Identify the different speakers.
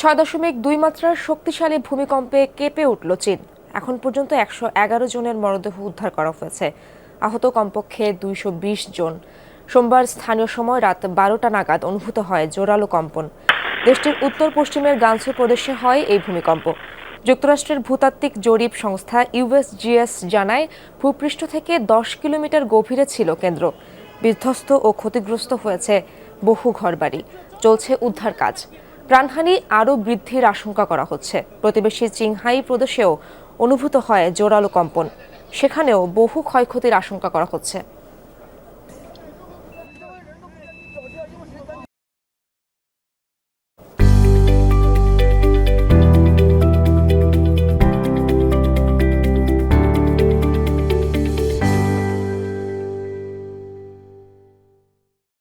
Speaker 1: 6.2 মাত্রার শক্তিশালী ভূমিকম্পে কেঁপে উঠল চীন। এখন পর্যন্ত 111 জনের মরদেহ উদ্ধার করা হয়েছে। আহত কমপক্ষে 220 জন। সোমবার স্থানীয় সময় রাত 12টা নাগাদ অনুভূত হয় জোরালো কম্পন। দেশটির উত্তর পশ্চিমের গানসু প্রদেশে হয় এই ভূমিকম্প। যুক্তরাষ্ট্রের ভূতাত্ত্বিক জরিপ সংস্থা USGS জানায়, ভূপৃষ্ঠ থেকে 10 কিলোমিটার গভীরে ছিল কেন্দ্র। বিধ্বস্ত ও ক্ষতিগ্রস্ত হয়েছে বহু ঘরবাড়ি। চলছে উদ্ধার কাজ। প্রাণহানি আরও বৃদ্ধির আশঙ্কা করা হচ্ছে। প্রতিবেশী চিংহাই প্রদেশেও অনুভূত হয় জোরালো কম্পন। সেখানেও বহু ক্ষয়ক্ষতির আশঙ্কা করা হচ্ছে।